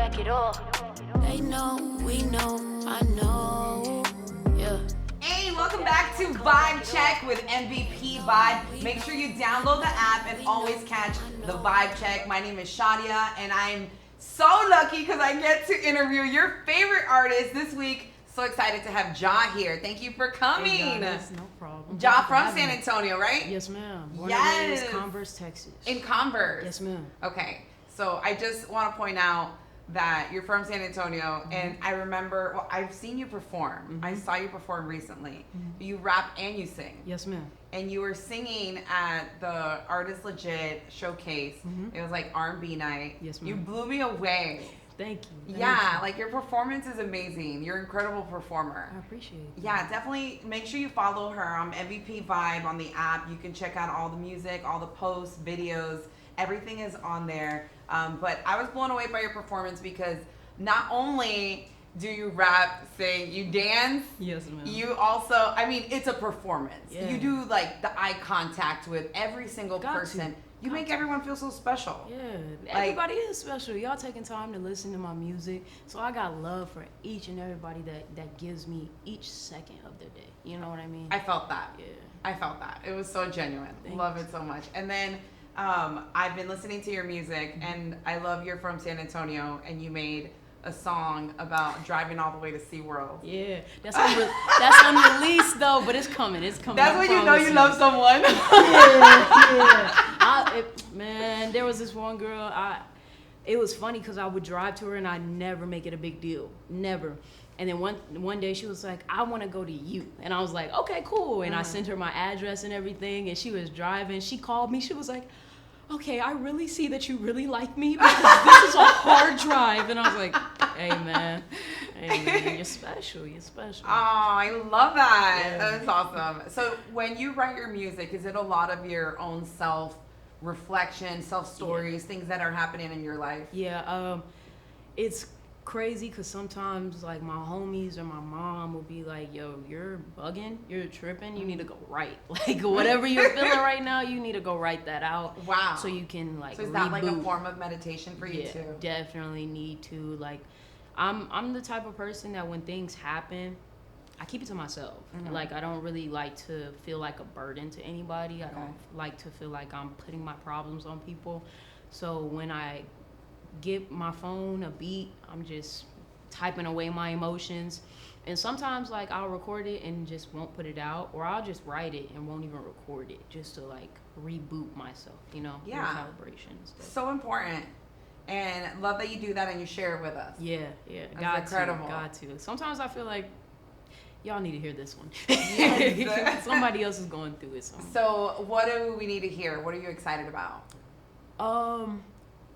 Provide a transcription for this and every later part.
back it all. They know, we know, I know. Yeah. Hey, welcome back to Vibe Check with MVP Vibe. Make sure you download the app and always catch the Vibe Check. My name is Shadia, and I'm so lucky because I get to interview your favorite artist this week. So excited to have Ja here. Thank you for coming. Hey guys, no problem. Ja from San Antonio, right? Yes, ma'am. Born Yes. and raised Converse, Texas. In Converse. Yes, ma'am. Okay, so I just want to point out that you're from San Antonio, and I remember, well, I've seen you perform. I saw you perform recently. You rap and you sing. Yes, ma'am. And you were singing at the Artist Legit showcase. It was like R&B night. Yes, ma'am. You blew me away. Thank you. Yeah, like your performance is amazing. You're an incredible performer. I appreciate it. Yeah, definitely make sure you follow her. I'm MVP Vibe on the app. You can check out all the music, all the posts, videos. Everything is on there. But I was blown away by your performance because not only do you rap, sing, you dance. Yes, ma'am. You also, I mean, it's a performance. Yeah. You do like the eye contact with every single Got person. to. You make everyone feel so special. Yeah, everybody is special. Y'all taking time to listen to my music. So I got love for each and everybody that gives me each second of their day. You know what I mean? I felt that. Yeah. I felt that. It was so genuine. Thanks. Love it so much. And then I've been listening to your music, and I love you're from San Antonio, and you made a song about driving all the way to SeaWorld. Yeah, that's unreleased though, but it's coming. It's coming. That's I when you know promise you love someone. Yeah. Man, there was this one girl. It was funny because I would drive to her and I never make it a big deal, never. And then one day she was like, "I want to go to you," and I was like, "Okay, cool." And I sent her my address and everything, and she was driving. She called me. She was like, "Okay, I really see that you really like me because this is a hard drive." And I was like, hey man, you're special. You're special. Oh, I love that. Yeah. That's awesome. So when you write your music, is it a lot of your own self-reflection, self-stories, things that are happening in your life? Yeah, it's crazy because sometimes like my homies or my mom will be like, "Yo, you're bugging, you're tripping, you need to go write." Like whatever you're feeling right now, you need to go write that out. Wow. So you can like So is that like a reboot. form of meditation for you Yeah, too? definitely need to. Like I'm the type of person that when things happen, I keep it to myself. Like I don't really like to feel like a burden to anybody. I don't like to feel like I'm putting my problems on people. So when I get my phone a beat, I'm just typing away my emotions. And sometimes like I'll record it and just won't put it out, or I'll just write it and won't even record it just to like reboot myself, you know? Yeah. Recalibration and stuff. So important. And love that you do that and you share it with us. Yeah, That's got incredible. got to. Sometimes I feel like y'all need to hear this one. Yes. Somebody else is going through it. So what do we need to hear? What are you excited about?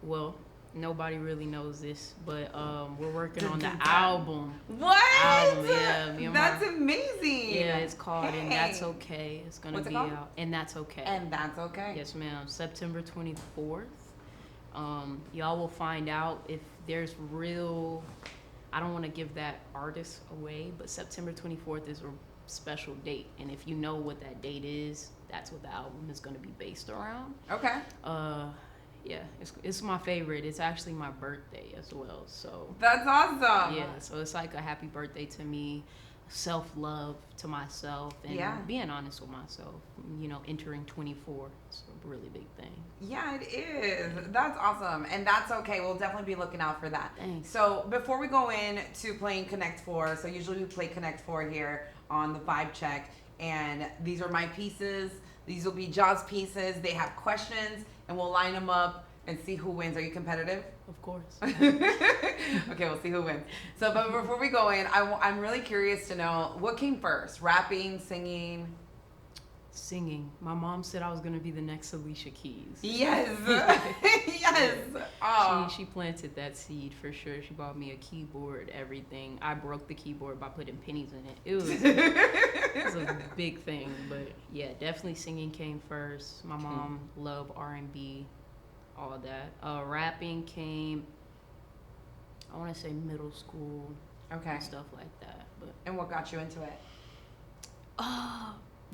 Well, nobody really knows this, but we're working on the Dun. album. What? Album, yeah, me and That's my- amazing. Yeah, it's called And That's Hey. Okay. It's gonna What's it be called? out. And That's Okay. And that's okay. Yes, ma'am. September 24th. Y'all will find out if there's real. I don't want to give that artist away, but September 24th is a special date, and if you know what that date is, that's what the album is going to be based around. Okay. Yeah, it's my favorite. It's actually my birthday as well, so That's awesome. yeah, so it's like a happy birthday to me, self-love to myself, and Yeah. being honest with myself. You know, entering 24 is a really big thing. Yeah, it is. That's awesome. And that's okay. We'll definitely be looking out for that. Thanks. So before we go in to playing Connect 4, so usually we play Connect 4 here on the Vibe Check. And these are my pieces. These will be Ja's pieces. They have questions, and we'll line them up and see who wins. Are you competitive? Of course. Okay, we'll see who wins. So, but before we go in, I'm really curious to know what came first: rapping, singing. Singing. My mom said I was gonna be the next Alicia Keys. Yes, yes. Oh. She planted that seed for sure. She bought me a keyboard, everything. I broke the keyboard by putting pennies in it. It was a big thing, but yeah, definitely singing came first. My mom loved R&B, all that. Rapping came, I want to say middle school Okay. and stuff like that. But And what got you into it?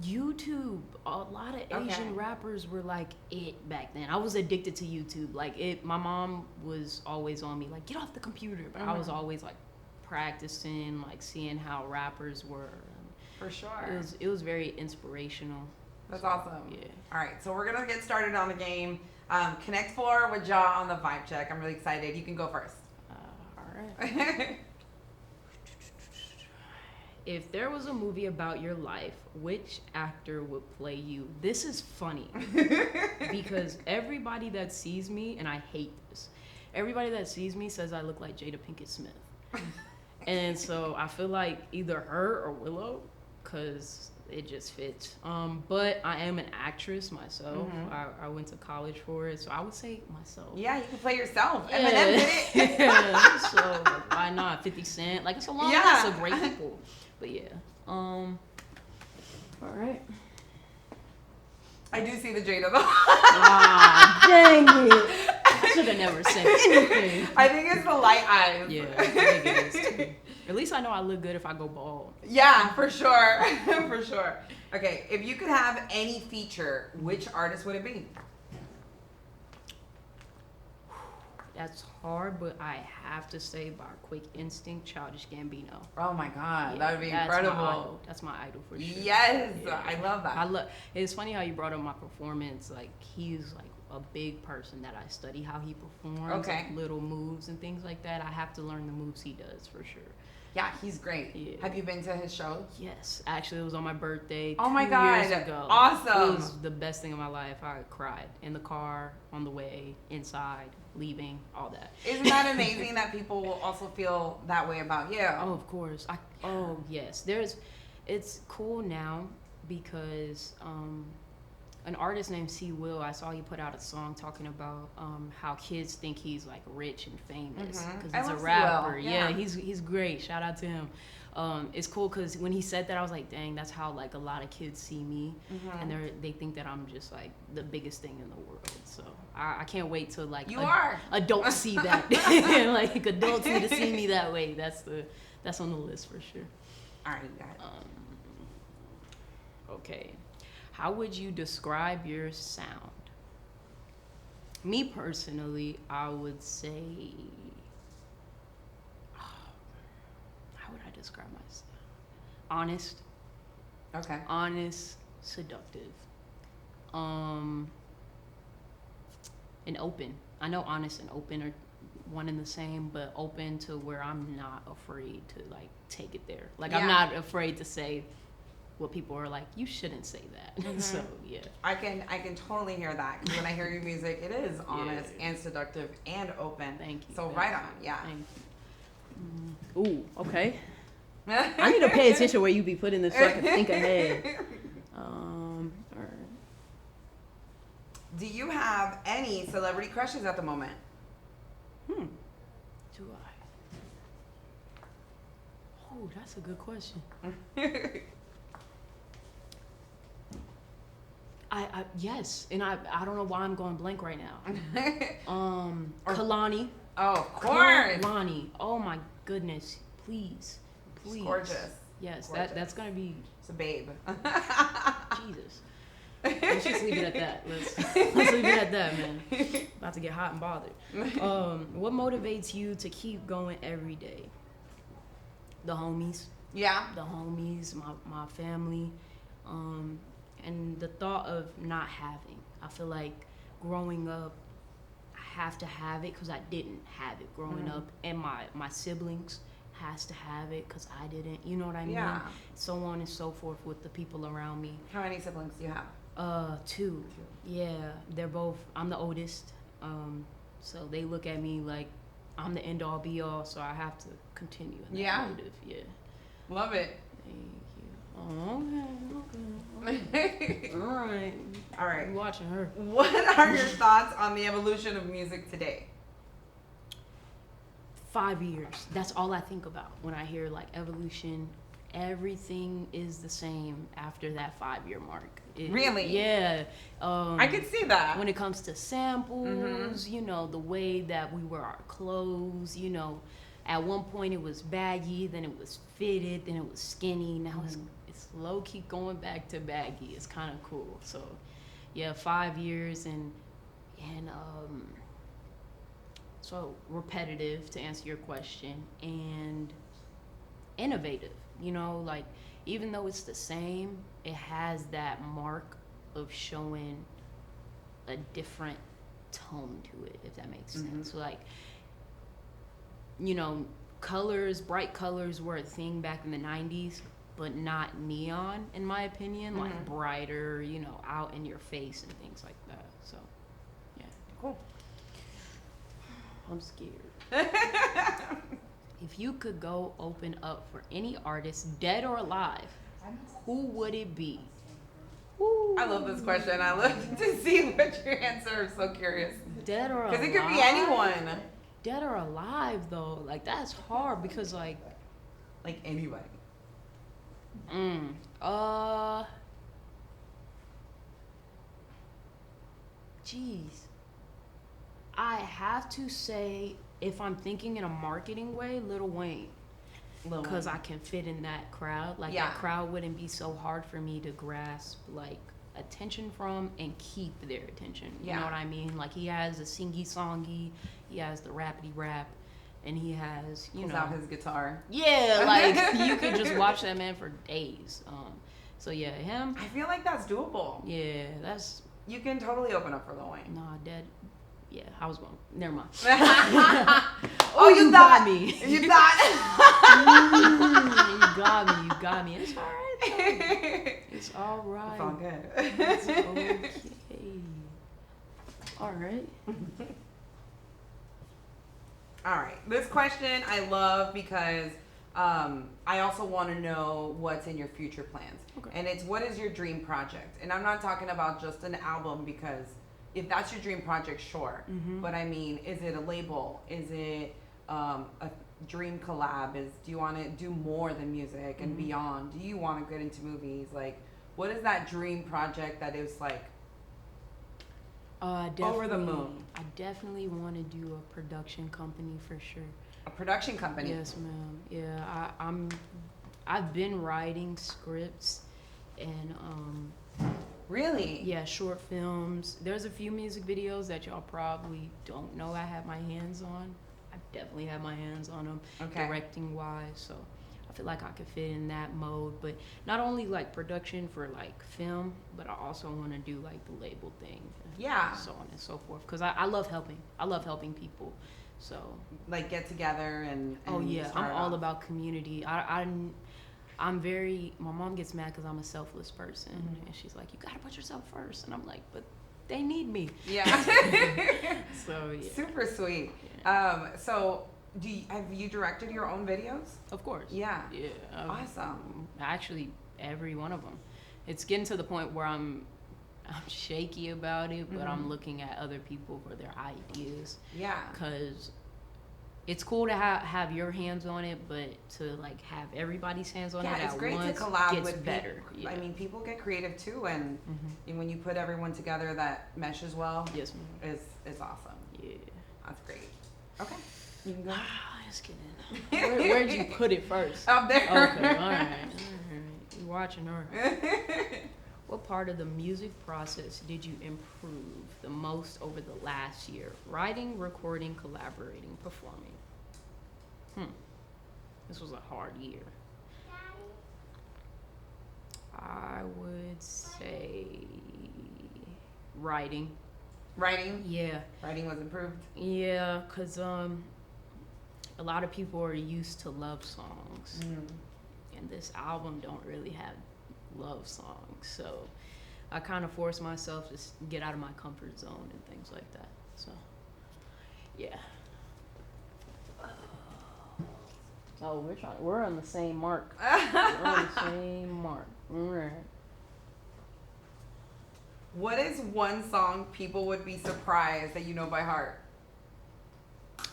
YouTube. A lot of Asian rappers were like it back then. I was addicted to YouTube. Like it. My mom was always on me, like get off the computer. But I was always like practicing, like seeing how rappers were. For sure. It was very inspirational. That's awesome. Yeah. All right, so we're gonna get started on the game. Connect 4 with Ja on the vibe check. I'm really excited. You can go first. All right. If there was a movie about your life, which actor would play you? This is funny because everybody that sees me, and I hate this, everybody that sees me says I look like Jada Pinkett Smith. And so I feel like either her or Willow, because it just fits. But I am an actress myself. I went to college for it, so I would say myself. Yeah, you can play yourself. Yeah. Eminem did it. Yeah. So why not? 50 Cent. Like it's a long list of great people. But yeah. All right. I do see the Jada though. Ah, dang it. I should have never said anything. I think it's the light eyes. Yeah, I think it is too. At least I know I look good if I go bald. Yeah, for sure. For sure. Okay, if you could have any feature, which artist would it be? That's hard, but I have to say by quick instinct, Childish Gambino. Oh my God, Yeah, that would be that's incredible. My idol. That's my idol for sure. Yes, Yeah. I love that. It's funny how you brought up my performance. Like he's like a big person that I study how he performs, Okay. like, little moves and things like that. I have to learn the moves he does for sure. Yeah, he's great. Yeah. Have you been to his shows? Yes, actually, it was on my birthday. Oh my 2 God, years ago. awesome. It was the best thing of my life. I cried in the car, on the way, inside, leaving, all that. Isn't that amazing that people will also feel that way about you? Oh, of course. Oh, yes. It's cool now because an artist named C. Will, I saw he put out a song talking about how kids think he's like rich and famous because he's a rapper. Yeah, he's great. Shout out to him. It's cool because when he said that, I was like, dang, that's how like a lot of kids see me, and they think that I'm just like the biggest thing in the world. So I can't wait till like adults see that, like adults need to see me that way. That's on the list for sure. All right, you got it. Okay. How would you describe your sound? Me personally, I would say, how would I describe my sound? Honest. Okay. Honest, seductive. And open. I know honest and open are one and the same, but open to where I'm not afraid to like take it there. Like I'm not afraid to say what people are like, you shouldn't say that. So yeah, I can totally hear that because when I hear your music, it is honest and seductive and open. Thank you. So right on, yeah. Thank you. Ooh, okay. I need to pay attention where you be putting this so I can think ahead. All right. Do you have any celebrity crushes at the moment? Do I? Oh, that's a good question. I yes, and I don't know why I'm going blank right now. Kalani. Oh, of course. Kalani. Oh my goodness. Please. She's gorgeous. Yes, Gorgeous. That's gonna be It's a babe. Jesus. Let's just leave it at that. Let's leave it at that, man. About to get hot and bothered. What motivates you to keep going every day? The homies. Yeah. The homies, my family, and the thought of not having. I feel like growing up, I have to have it because I didn't have it growing up, and my siblings has to have it because I didn't. You know what I mean? Yeah. So on and so forth with the people around me. How many siblings do you have? 2. Yeah, they're both. I'm the oldest, so they look at me like I'm the end all be all. So I have to continue in that motive. Yeah. Love it. Thank you. Oh, okay. All right. I'm watching her. What are your thoughts on the evolution of music today? 5 years. That's all I think about when I hear like evolution. Everything is the same after that 5-year mark. Really? Yeah. I could see that. When it comes to samples, you know, the way that we wear our clothes, you know, at one point it was baggy, then it was fitted, then it was skinny. Now it's low key going back to baggy. It's kind of cool. So, yeah, 5 years and so repetitive to answer your question and innovative. You know, like even though it's the same, it has that mark of showing a different tone to it, if that makes sense. Like, you know, bright colors were a thing back in the 90s, but not neon, in my opinion. Like brighter, you know, out in your face and things like that. So, yeah. Cool. I'm scared. If you could go open up for any artist, dead or alive, who would it be? Ooh. I love this question. I love to see what your answer. I'm so curious. Dead or alive? Because it could be anyone. Dead or alive, though, like that's hard because like anybody. Jeez. I have to say, if I'm thinking in a marketing way, Lil Wayne. Because I can fit in that crowd. Like, that crowd wouldn't be so hard for me to grasp, like, attention from and keep their attention. You know what I mean? Like, he has the singy-songy, he has the rappity-rap, and he has, you know. Out his guitar. Yeah, like, you could just watch that man for days. So, yeah, him. I feel like that's doable. Yeah, that's. You can totally open up for Lil Wayne. Nah, dead. Yeah, I was going. Never mind. Oh, you got me. You thought. You got me. It's all right. It's all right. It's all good. It's okay. All right. All right. This question I love because I also want to know what's in your future plans. Okay. And it's, what is your dream project? And I'm not talking about just an album, because if that's your dream project, sure. But I mean, is it a label? Is it a dream collab? Do you want to do more than music and beyond? Do you want to get into movies? Like, what is that dream project that is like over the moon? I definitely want to do a production company for sure. A production company? Yes, ma'am. Yeah, I've been writing scripts and Really? yeah, short films. There's a few music videos that y'all probably don't know I have my hands on. I definitely have my hands on them, directing wise. So I feel like I could fit in that mode. But not only like production for like film, but I also want to do like the label thing. Yeah. So on and so forth. Because I love helping. I love helping people. So like get together and oh yeah, I'm all off. about community. I'm very, my mom gets mad because I'm a selfless person. And she's like, you got to put yourself first. And I'm like, but they need me. Yeah. So, yeah. Super sweet. Yeah. So, have you directed your own videos? Of course. Yeah. Yeah. Awesome. Actually, every one of them. It's getting to the point where I'm shaky about it, but I'm looking at other people for their ideas. Yeah. Because it's cool to have your hands on it, but to like have everybody's hands on it it's at great once to collab gets with better. Yeah. I mean, people get creative too, and when you put everyone together that meshes well, yes, ma'am. is awesome. Yeah, that's great. Okay, you can go. Just kidding. Where'd you put it first? Up there. Okay, all right. You watching her? What part of the music process did you improve the most over the last year? Writing, recording, collaborating, performing. This was a hard year. I would say writing. Writing? Yeah. Writing was improved? Yeah, because a lot of people are used to love songs. And this album don't really have love songs. So I kind of forced myself to get out of my comfort zone and things like that. So, yeah. Oh, we're on the same mark. We're on the same mark. Right. What is one song people would be surprised that you know by heart?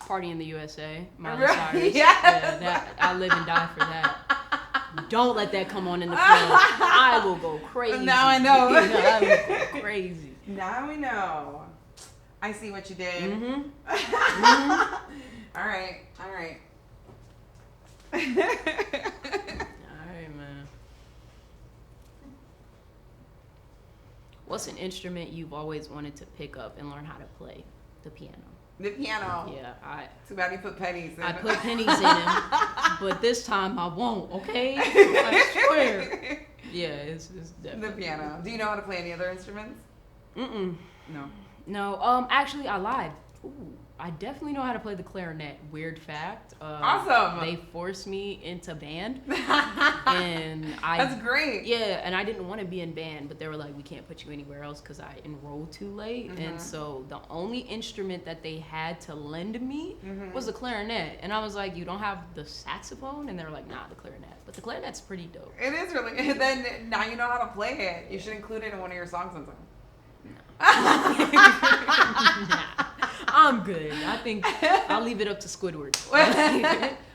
Party in the USA, Miley Right, Cyrus. yes. Yeah, that, I live and die for that. Don't let that come on in the film. I will go crazy. Now I know. I will go crazy. Now we know. I see what you did. All right. All right. All right, man. What's an instrument you've always wanted to pick up and learn how to play? The piano. The piano. Yeah, Too bad you put pennies in I it. put pennies in him, but this time I won't. Okay, I swear. Yeah, it's definitely the piano. Do you know how to play any other instruments? Mm-mm. No. No. Actually, I lied. Ooh, I definitely know how to play the clarinet. Weird fact. Awesome. They forced me into band, and That's great. Yeah, and I didn't want to be in band, but they were like, we can't put you anywhere else because I enrolled too late. Mm-hmm. And so the only instrument that they had to lend me was the clarinet. And I was like, you don't have the saxophone? And they were like, nah, the clarinet. But the clarinet's pretty dope. It is really. And then now you know how to play it. You should include it in one of your songs sometime. I'm good. I think I'll leave it up to Squidward.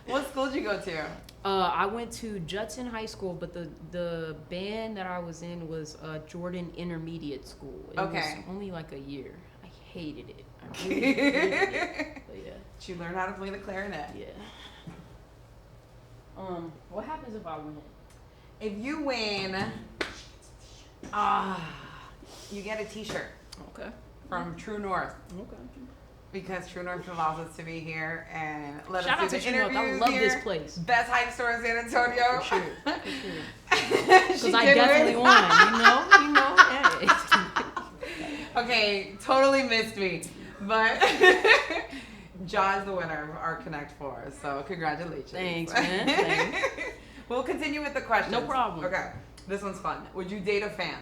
What school did you go to? I went to Judson High School, but the band that I was in was Jordan Intermediate School. It was only like a year. I hated it. I really hated it. But yeah. Did you learn how to play the clarinet? Yeah. What happens if I win? If you win, you get a T-shirt. Okay. From True North. Okay. Because True North allows us to be here and let Shout us out do to the True North. interviews I love here. this place. Best hype store in San Antonio. For sure. Because I definitely won. You know. Hey. Okay, totally missed me, but Ja's the winner of our Connect 4, so congratulations. Thanks, man. Thanks. We'll continue with the questions. No problem. Okay, this one's fun. Would you date a fan?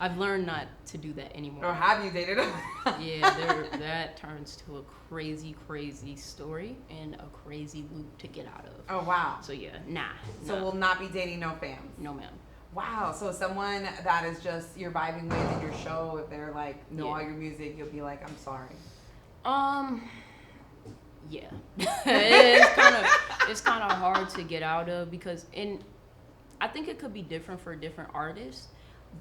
I've learned not to do that anymore. Or have you dated a fan? Yeah, that turns to a crazy, crazy story and a crazy loop to get out of. Oh, wow. So yeah, nah. So we'll not be dating no fans? No, ma'am. Wow, so someone that is just you're vibing with in your show, if they're like know all your music, you'll be like, I'm sorry. Yeah. it's kind of hard to get out of because I think it could be different for different artists,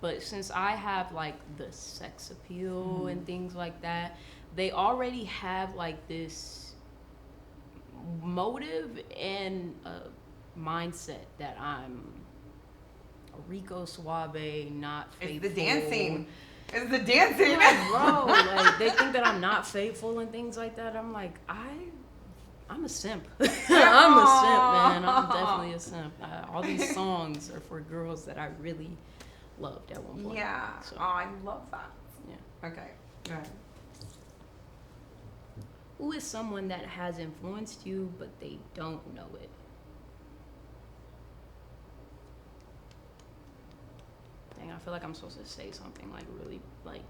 but since I have like the sex appeal and things like that, they already have like this motive and mindset that I'm Rico Suave, not faithful. It's the dancing. It's the dancing. Yeah, bro, like they think that I'm not faithful and things like that. I'm like, I'm a simp. I'm a simp, man. I'm definitely a simp. All these songs are for girls that I really loved at one point. Yeah. So, Oh, I love that. yeah. Okay. Go ahead. Who is someone that has influenced you but they don't know it? Dang, I feel like I'm supposed to say something like really like.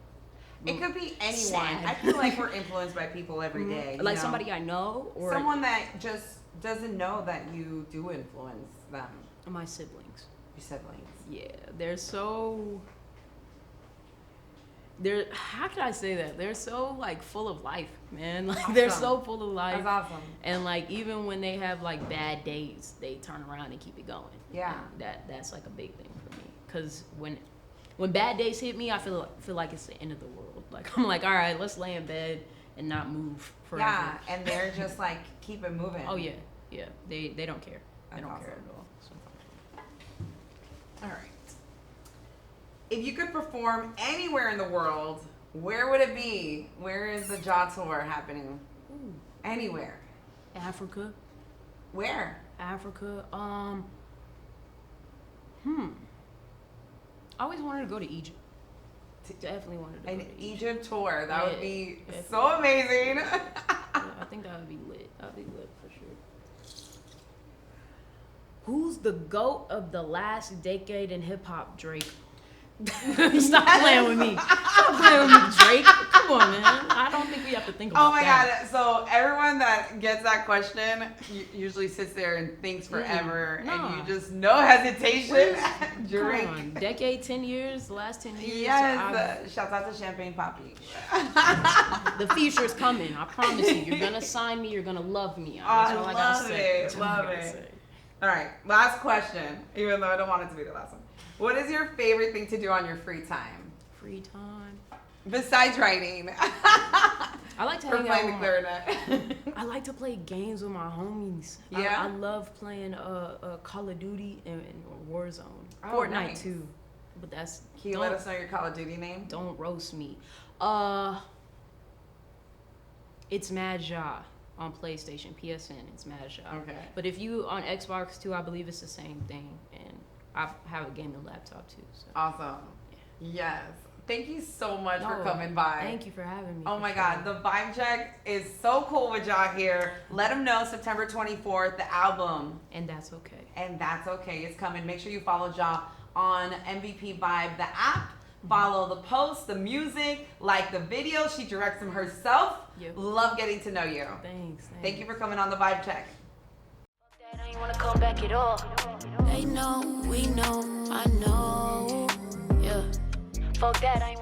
It could be anyone. Sad. I feel like we're influenced by people every day. Like you know? somebody I know or someone that just doesn't know that you do influence them. my siblings. Your siblings. Yeah, how can I say that? They're so like full of life, man. Like Awesome. they're so full of life. That's awesome. And like even when they have like bad days, they turn around and keep it going. Yeah. And that's like a big thing for me. Cause when bad days hit me, I feel like it's the end of the world. Like I'm like, all right, let's lay in bed and not move forever. Yeah, and they're just like keep it moving. Oh yeah. They don't care. They That's don't care awesome. at all. So. All right. If you could perform anywhere in the world, where would it be? Where is the Ja tour happening? Ooh. Anywhere. Africa. Where? Africa. I always wanted to go to Egypt. Definitely wanted to go An to Egypt. Egypt tour. That would Yeah, be definitely. so amazing. Yeah, I think that would be lit. That would be lit for sure. Who's the GOAT of the last decade in hip hop? Drake. Stop playing with me. Stop playing with me, Drake. Come on, man. I don't think we have to think about Oh my that. God. So everyone that gets that question usually sits there and thinks forever Nah. and you just no hesitation. Drake. Come on. Decade, 10 years, the last 10 years. Yes. Shout out to Champagne Papi. The future's coming. I promise you. You're going to sign me. You're going to love me. I That's all I gotta love say. it. That's all I Love gotta it. say. All right. Last question, even though I don't want it to be the last one. What is your favorite thing to do on your free time? Free time. Besides writing. I like to For hang out playing the with clarinet. I like to play games with my homies. Yeah? I love playing Call of Duty and Warzone. Oh, Fortnite nice. too. But that's Can you let us know your Call of Duty name? don't roast me. It's Mad Ja on PlayStation, PSN. It's Mad Ja. Okay. But if you on Xbox too, I believe it's the same thing. And I have a gaming laptop too. So. Awesome. Yes. Thank you so much for No, coming by. Thank you for having me. Oh for my sure. God, the vibe check is so cool with Ja here. Let them know September 24th, the album. And that's okay. And that's okay, it's coming. Make sure you follow Ja on MVP Vibe, the app. Follow the posts, the music, like the video. She directs them herself. Yep. Love getting to know you. Thanks. Thank you for coming on the vibe check. I ain't wanna come back at all. They know, we know, I know. Yeah. Fuck that, I ain't